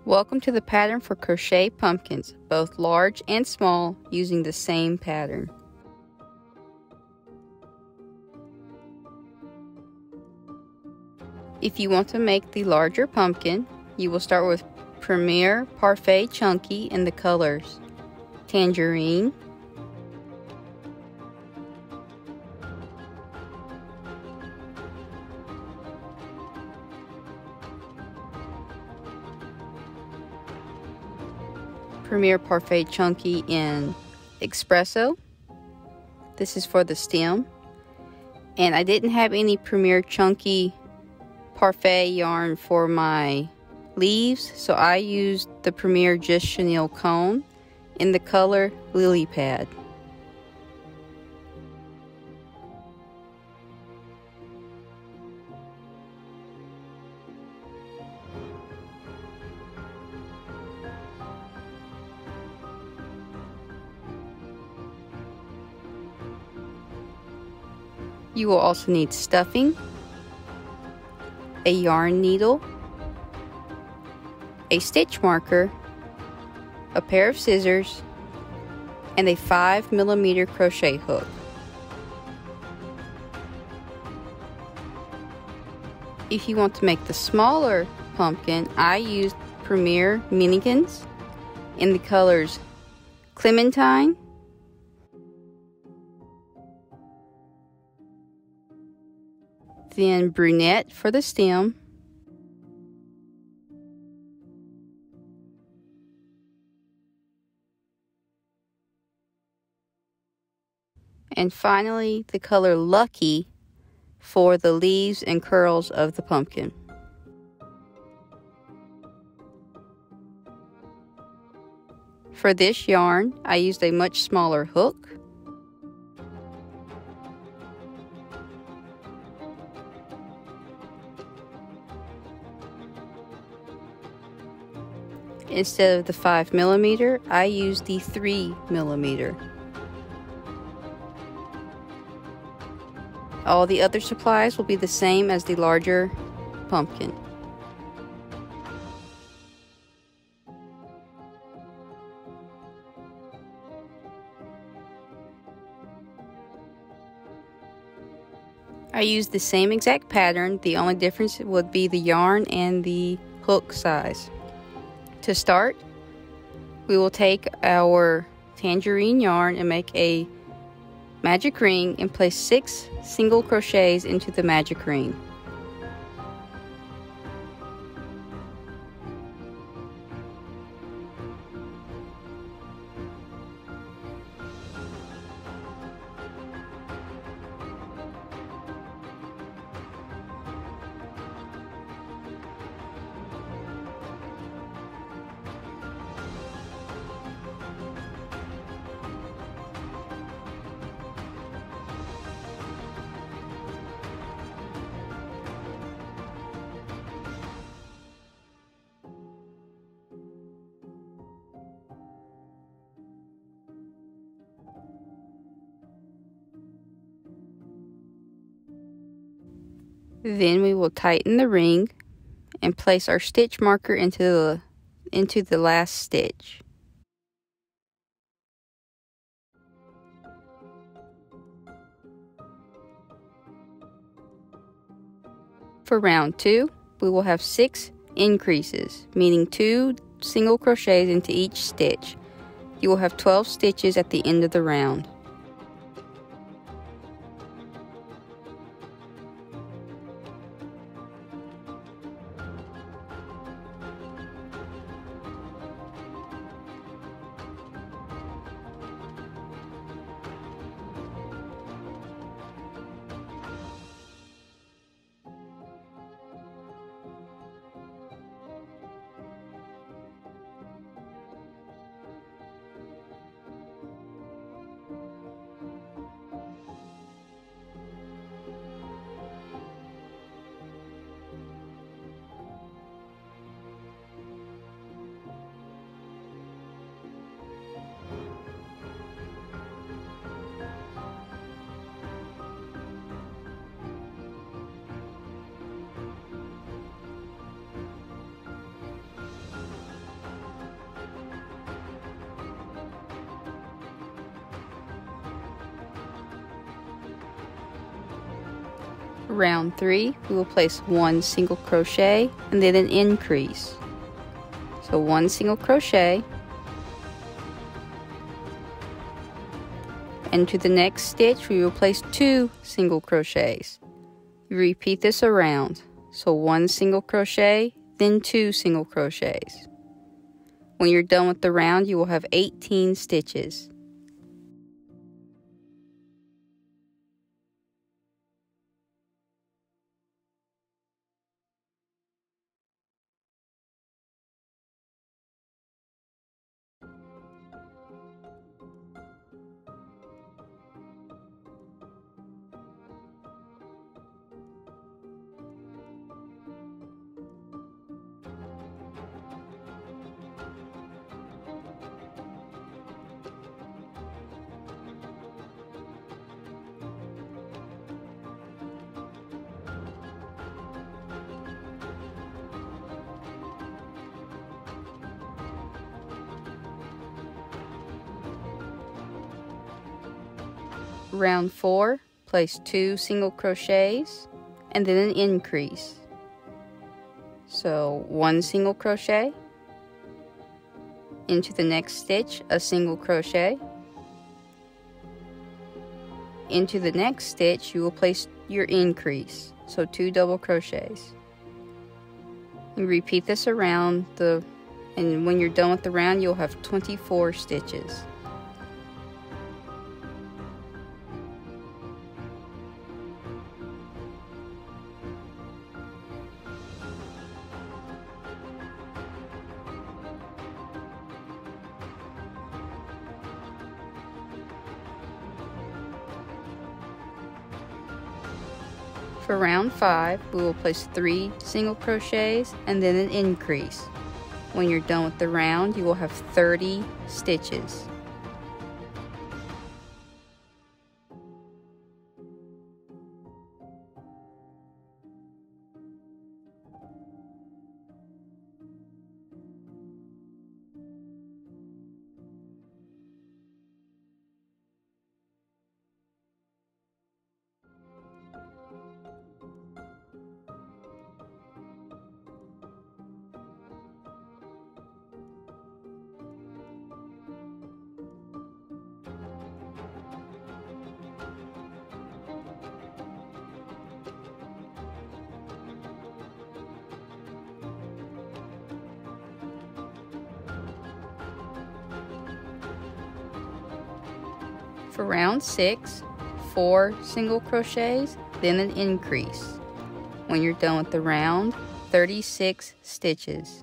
Welcome to the pattern for Crochet Pumpkins, both large and small, using the same pattern. If you want to make the larger pumpkin, you will start with Premier Parfait Chunky in the colors Tangerine, Premier Parfait Chunky in Espresso. This is for the stem. And I didn't have any Premier Chunky Parfait yarn for my leaves, so I used the Premier Just Chenille Cone in the color Lily Pad. You will also need stuffing, a yarn needle, a stitch marker, a pair of scissors, and a 5mm crochet hook. If you want to make the smaller pumpkin, I used Premier Minikins in the colors Clementine, then Brunette for the stem, and finally the color Lucky for the leaves and curls of the pumpkin. For this yarn, I used a much smaller hook, instead of the 5mm, I used the 3mm. All the other supplies will be the same as the larger pumpkin. I used the same exact pattern, the only difference would be the yarn and the hook size. To start, we will take our tangerine yarn and make a magic ring and place 6 single crochets into the magic ring. Then we will tighten the ring and place our stitch marker into the last stitch. For round 2, we will have 6 increases, meaning 2 single crochets into each stitch. You will have 12 stitches at the end of the round. Round 3, we will place 1 single crochet and then an increase. So 1 single crochet, and to the next stitch we will place 2 single crochets. You repeat this around. So 1 single crochet, then 2 single crochets. When you're done with the round, you will have 18 stitches. Round 4, place 2 single crochets and then an increase. So 1 single crochet, into the next stitch a single crochet, into the next stitch you will place your increase, so 2 double crochets. You repeat this around and when you're done with the round you'll have 24 stitches. For round 5, we will place 3 single crochets and then an increase. When you're done with the round, you will have 30 stitches. For round 6, 4 single crochets, then an increase. When you're done with the round, 36 stitches.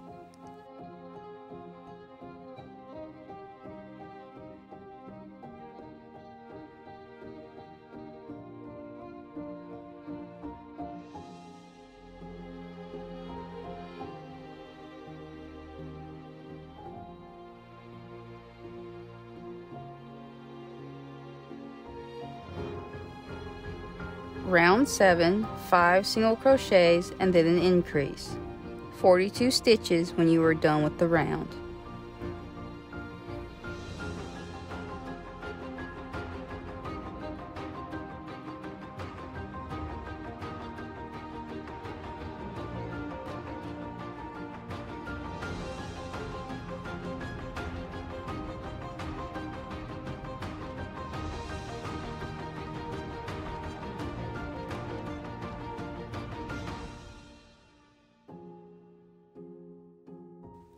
Round 7, 5 single crochets and then an increase. 42 stitches when you are done with the round.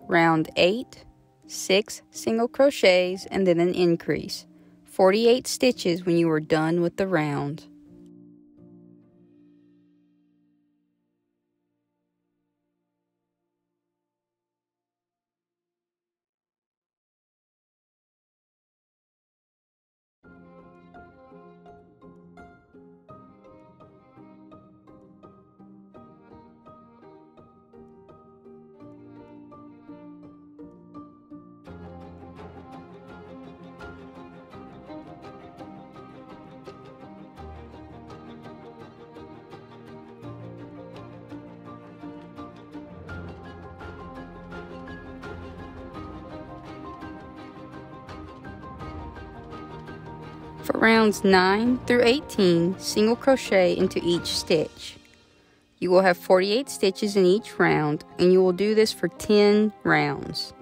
Round 8, 6 single crochets and then an increase. 48 stitches when you are done with the round. For rounds 9 through 18, single crochet into each stitch. You will have 48 stitches in each round, and you will do this for 10 rounds.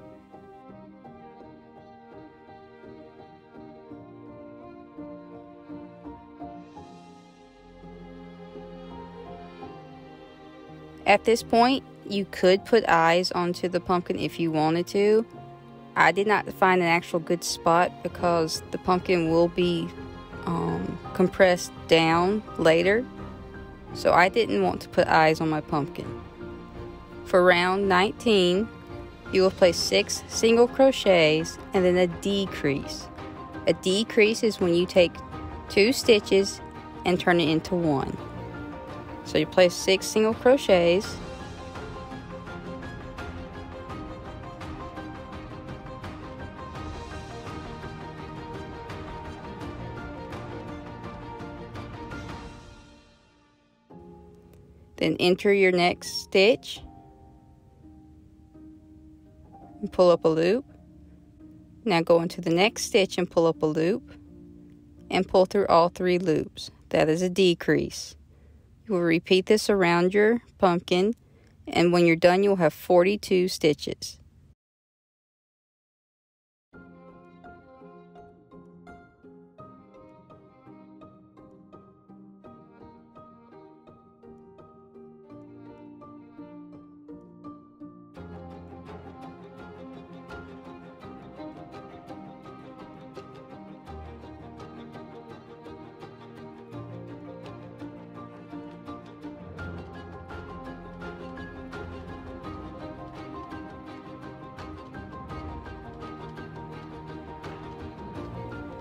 At this point, you could put eyes onto the pumpkin if you wanted to. I did not find an actual good spot because the pumpkin will be compressed down later, so I didn't want to put eyes on my pumpkin. For round 19, you will place 6 single crochets and then a decrease. A decrease is when you take 2 stitches and turn it into 1. So you place 6 single crochets, then enter your next stitch and pull up a loop. Now go into the next stitch and pull up a loop and pull through all 3 loops. That is a decrease. You will repeat this around your pumpkin, and when you're done, you'll have 42 stitches.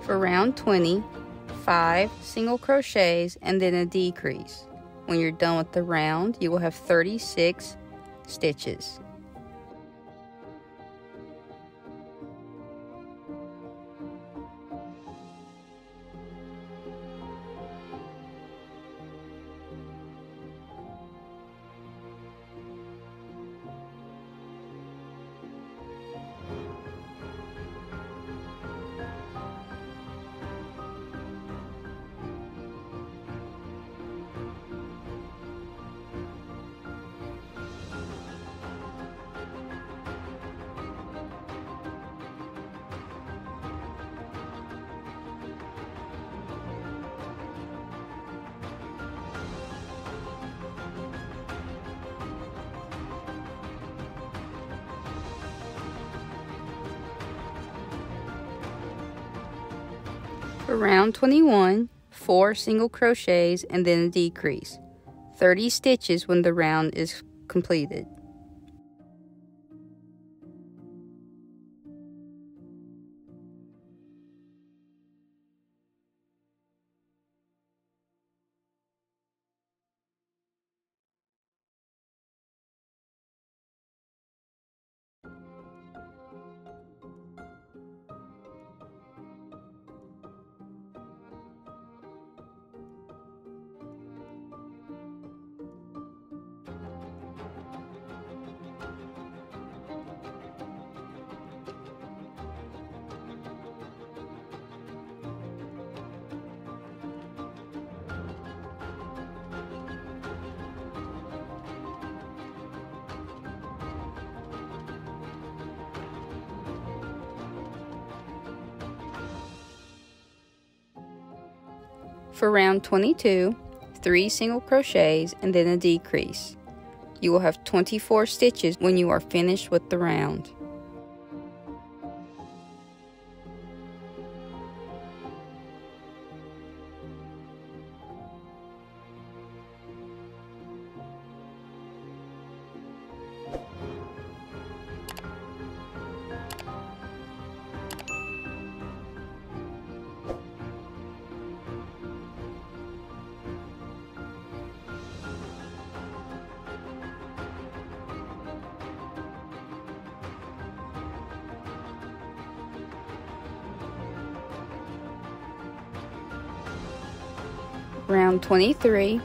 For round 20, 5 single crochets and then a decrease. When you're done with the round, you will have 36 stitches. For round 21, 4 single crochets and then a decrease. 30 stitches when the round is completed. For round 22, 3 single crochets and then a decrease. You will have 24 stitches when you are finished with the round. Round 23,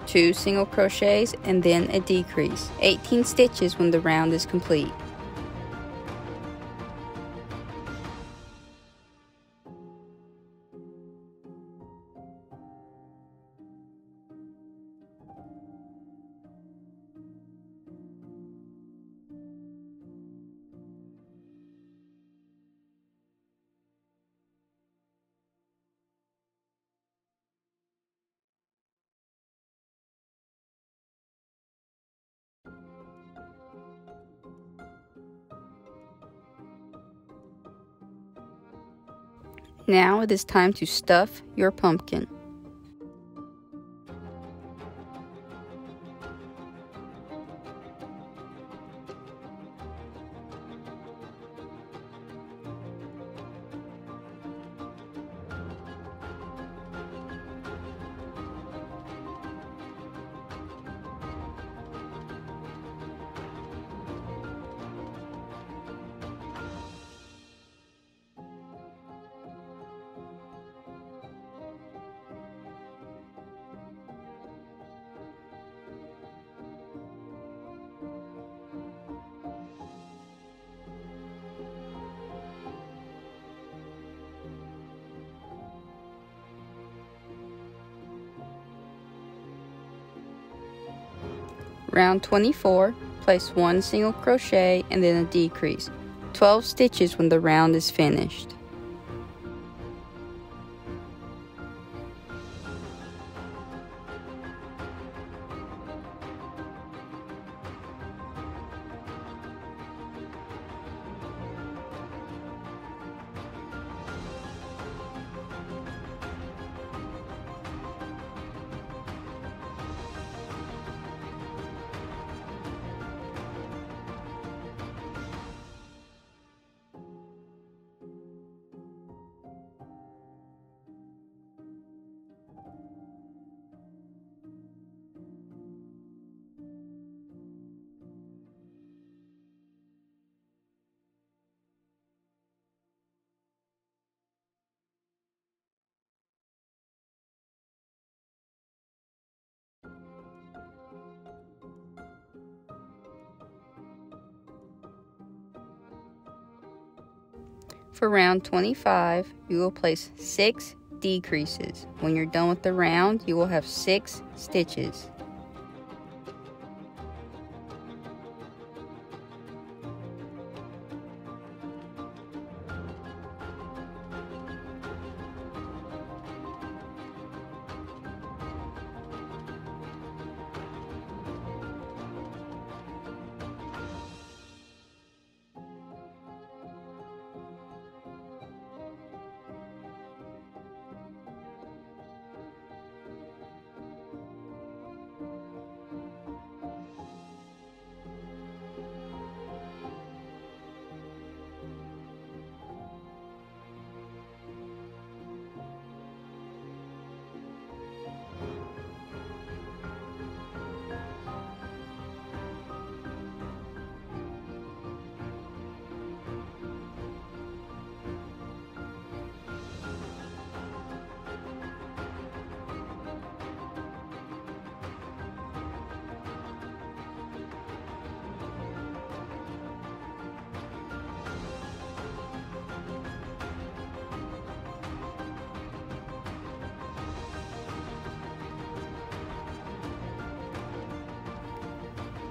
2 single crochets and then a decrease. 18 stitches when the round is complete. Now it is time to stuff your pumpkin. Round 24, place 1 single crochet and then a decrease. 12 stitches when the round is finished. For round 25, you will place 6 decreases. When you're done with the round, you will have 6 stitches.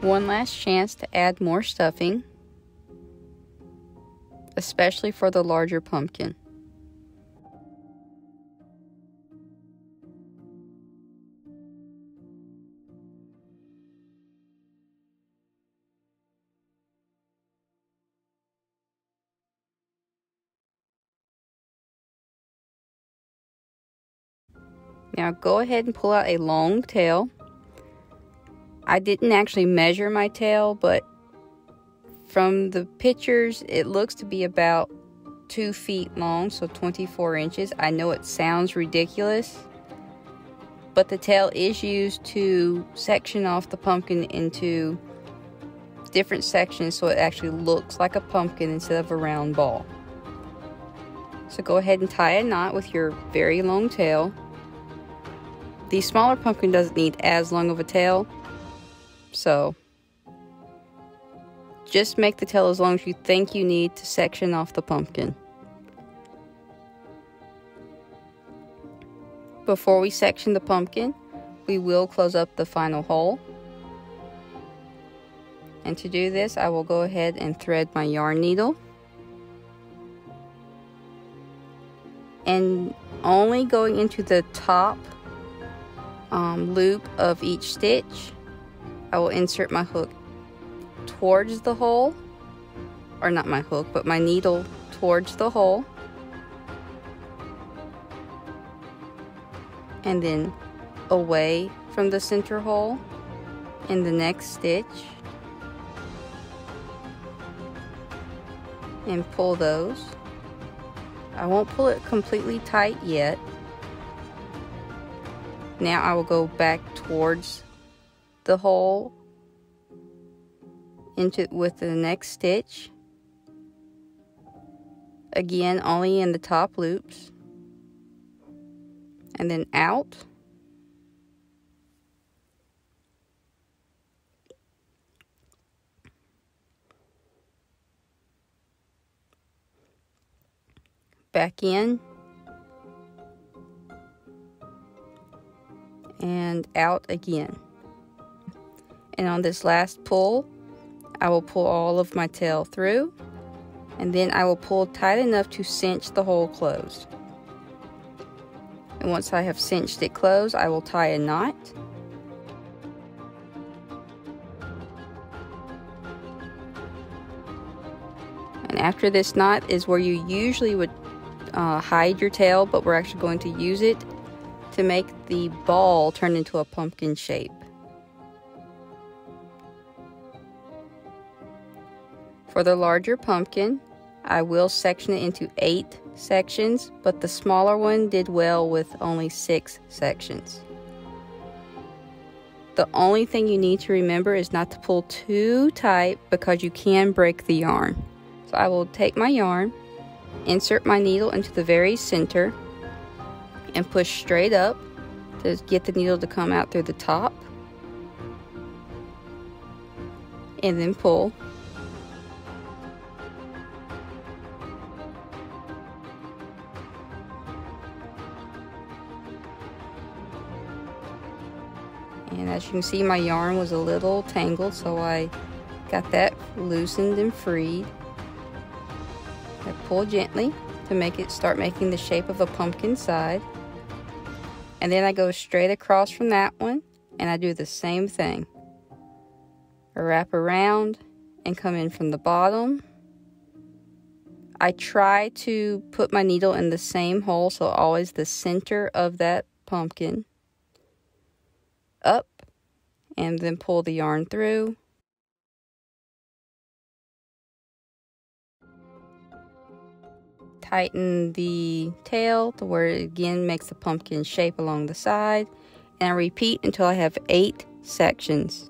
One last chance to add more stuffing, especially for the larger pumpkin. Now go ahead and pull out a long tail. I didn't actually measure my tail, but from the pictures, it looks to be about 2 feet long, so 24 inches. I know it sounds ridiculous, but the tail is used to section off the pumpkin into different sections so it actually looks like a pumpkin instead of a round ball. So go ahead and tie a knot with your very long tail. The smaller pumpkin doesn't need as long of a tail, so just make the tail as long as you think you need to section off the pumpkin. Before we section the pumpkin, we will close up the final hole. And to do this, I will go ahead and thread my yarn needle. And only going into the top loop of each stitch, I will insert my hook towards the hole, or not my hook, but my needle towards the hole. and then away from the center hole in the next stitch, and pull those. I won't pull it completely tight yet. Now I will go back towards the hole with the next stitch, again only in the top loops, and then out, back in, and out again. And on this last pull, I will pull all of my tail through, and then I will pull tight enough to cinch the hole closed. And once I have cinched it closed, I will tie a knot. And after this knot is where you usually would hide your tail, but we're actually going to use it to make the ball turn into a pumpkin shape. For the larger pumpkin, I will section it into 8 sections, but the smaller one did well with only 6 sections. The only thing you need to remember is not to pull too tight because you can break the yarn. So I will take my yarn, insert my needle into the very center, and push straight up to get the needle to come out through the top, and then pull. And as you can see, my yarn was a little tangled, so I got that loosened and freed. I pull gently to make it start making the shape of a pumpkin side. And then I go straight across from that one, and I do the same thing. I wrap around and come in from the bottom. I try to put my needle in the same hole, so always the center of that pumpkin. Up, and then pull the yarn through. Tighten the tail to where it again makes a pumpkin shape along the side, and I repeat until I have 8 sections.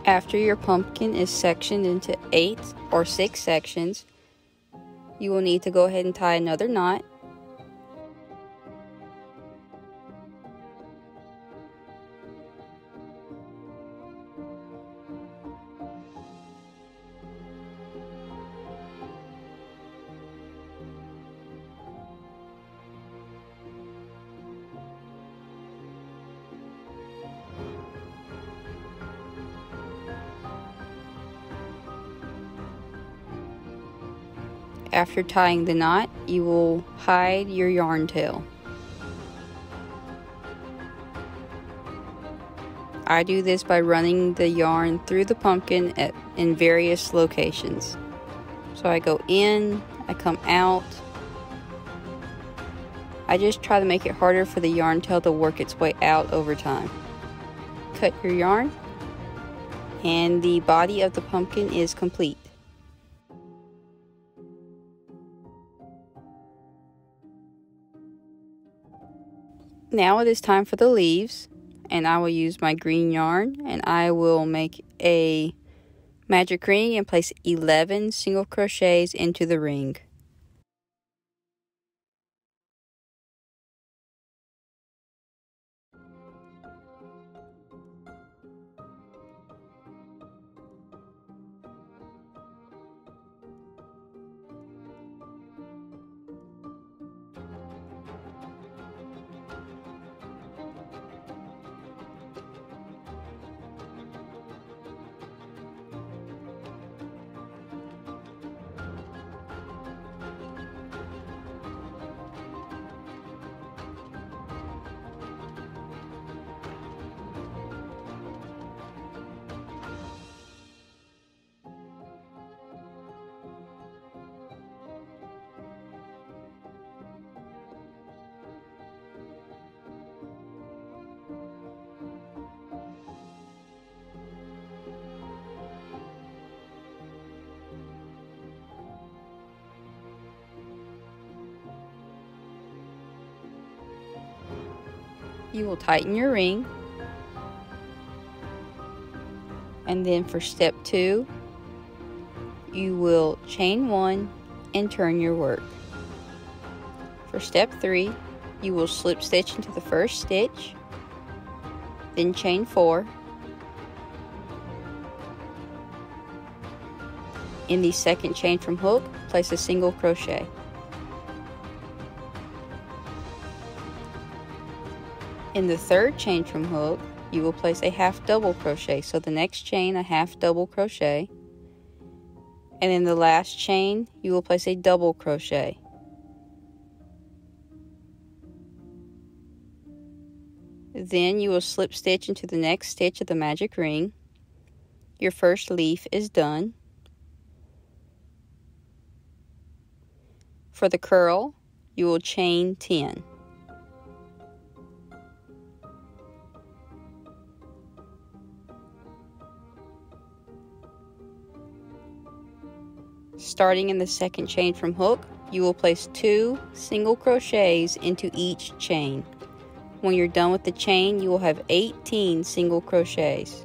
After your pumpkin is sectioned into 8 or 6 sections, you will need to go ahead and tie another knot. After tying the knot, you will hide your yarn tail. I do this by running the yarn through the pumpkin in various locations. So I go in, I come out. I just try to make it harder for the yarn tail to work its way out over time. Cut your yarn, and the body of the pumpkin is complete. Now it is time for the leaves, and I will use my green yarn, and I will make a magic ring and place 11 single crochets into the ring. You will tighten your ring, and then for step 2, you will chain 1 and turn your work. For step 3, you will slip stitch into the first stitch, then chain 4. In the second chain from hook, place a single crochet. In the third chain from hook, you will place a half double crochet. So the next chain, a half double crochet. And in the last chain, you will place a double crochet. Then you will slip stitch into the next stitch of the magic ring. Your first leaf is done. For the curl, you will chain 10. Starting in the second chain from hook, you will place 2 single crochets into each chain. When you're done with the chain, you will have 18 single crochets.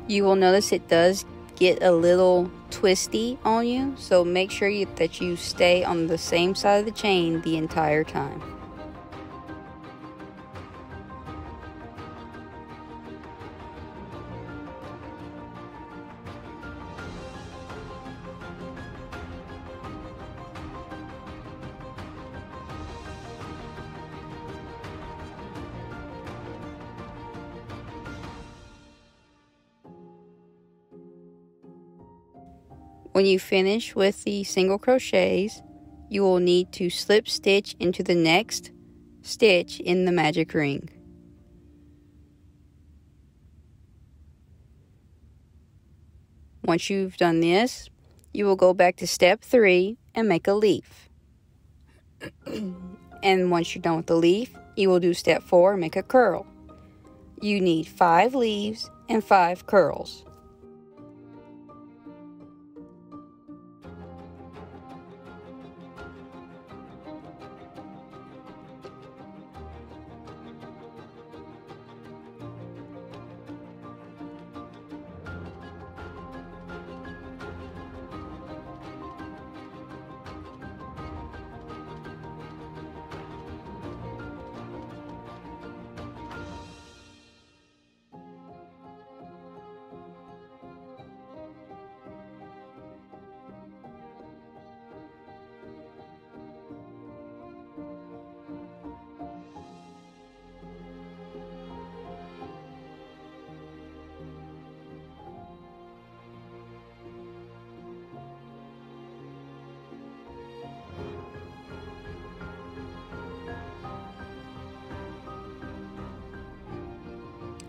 You will notice it does get a little twisty on you, so make sure that you stay on the same side of the chain the entire time. When you finish with the single crochets, you will need to slip stitch into the next stitch in the magic ring. Once you've done this, you will go back to step 3 and make a leaf. And once you're done with the leaf, you will do step 4 and make a curl. You need 5 leaves and 5 curls.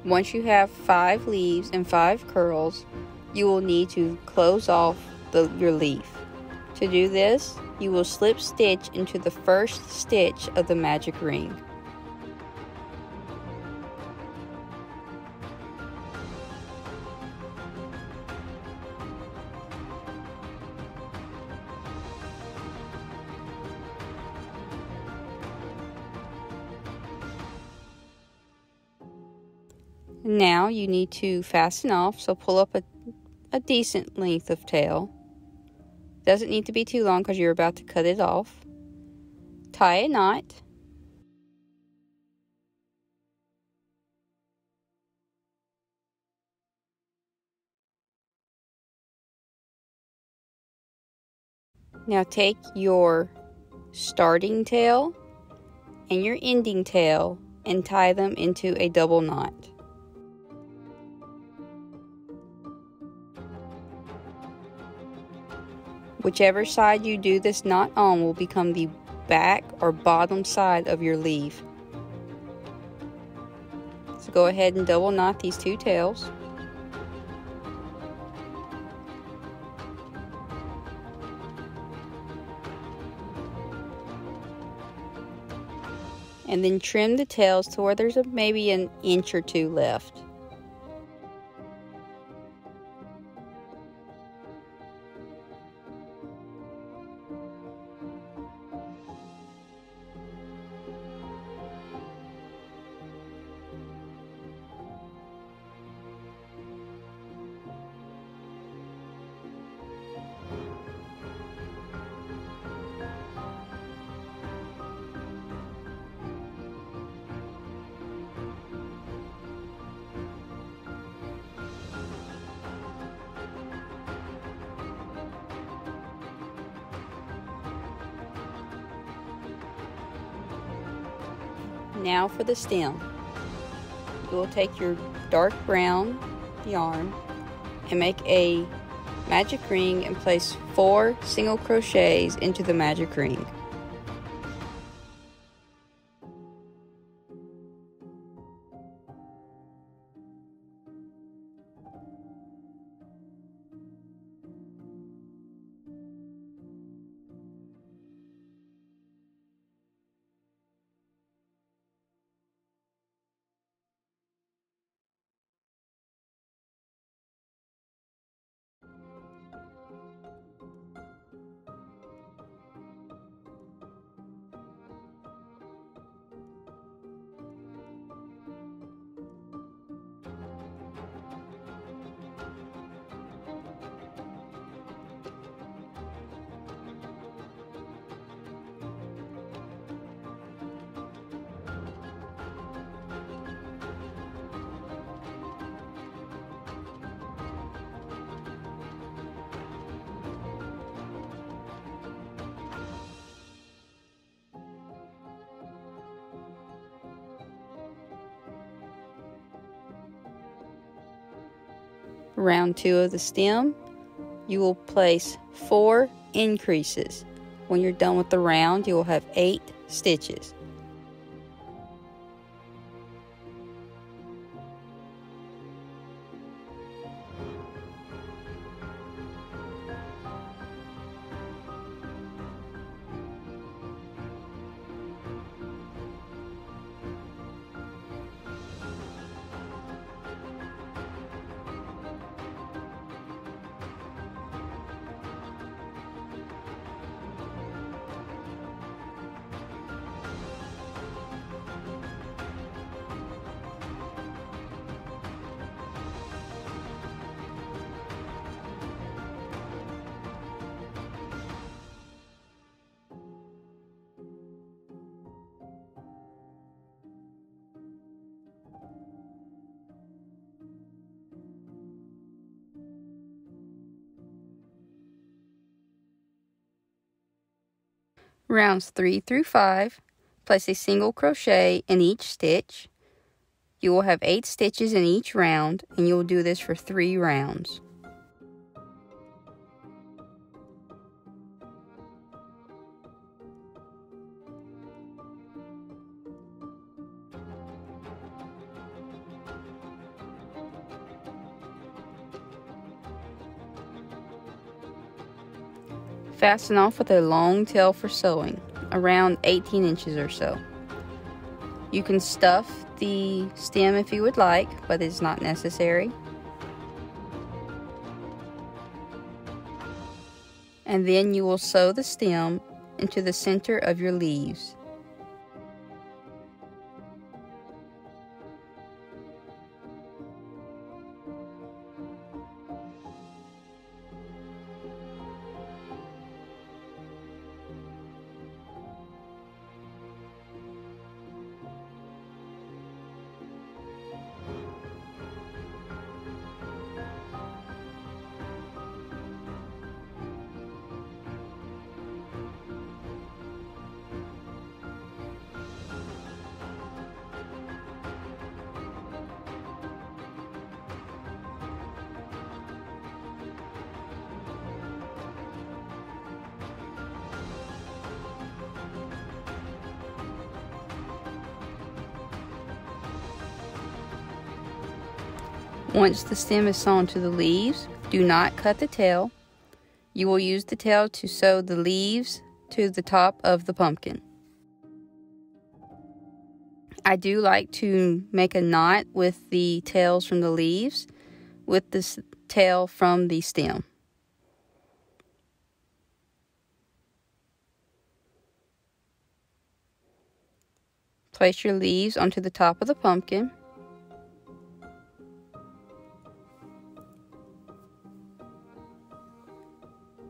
Once you have 5 leaves and 5 curls, you will need to close off your leaf. To do this, you will slip stitch into the first stitch of the magic ring. Now you need to fasten off, so pull up a decent length of tail. Doesn't need to be too long because you're about to cut it off. Tie a knot. Now take your starting tail and your ending tail and tie them into a double knot. Whichever side you do this knot on will become the back or bottom side of your leaf. So go ahead and double knot these 2 tails. And then trim the tails to where there's maybe an inch or 2 left. Now for the stem. You will take your dark brown yarn and make a magic ring and place 4 single crochets into the magic ring. Round 2 of the stem, you will place 4 increases. When you're done with the round, you will have 8 stitches. Rounds 3 through 5, place a single crochet in each stitch. You will have 8 stitches in each round, and you will do this for 3 rounds. Fasten off with a long tail for sewing, around 18 inches or so. You can stuff the stem if you would like, but it's not necessary. And then you will sew the stem into the center of your leaves. Once the stem is sewn to the leaves, do not cut the tail. You will use the tail to sew the leaves to the top of the pumpkin. I do like to make a knot with the tails from the leaves with the tail from the stem. Place your leaves onto the top of the pumpkin.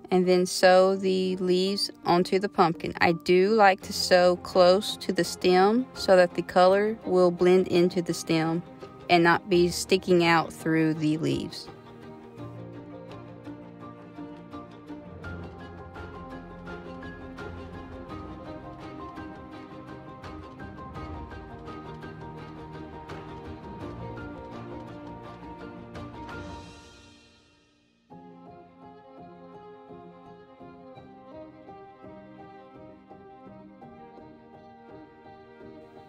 And then sew the leaves onto the pumpkin. I do like to sew close to the stem so that the color will blend into the stem and not be sticking out through the leaves.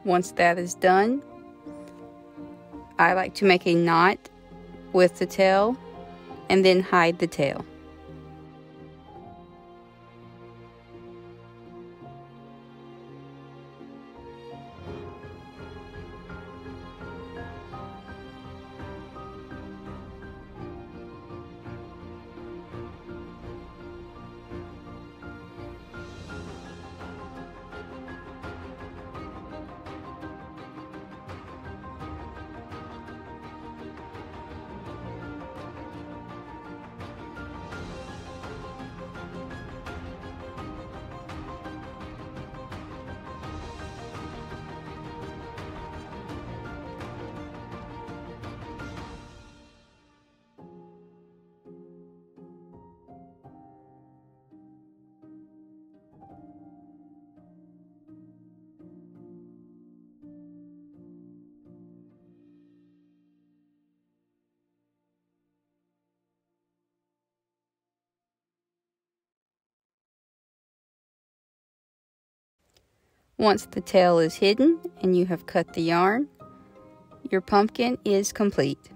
Once that is done, I like to make a knot with the tail and then hide the tail. Once the tail is hidden and you have cut the yarn, your pumpkin is complete.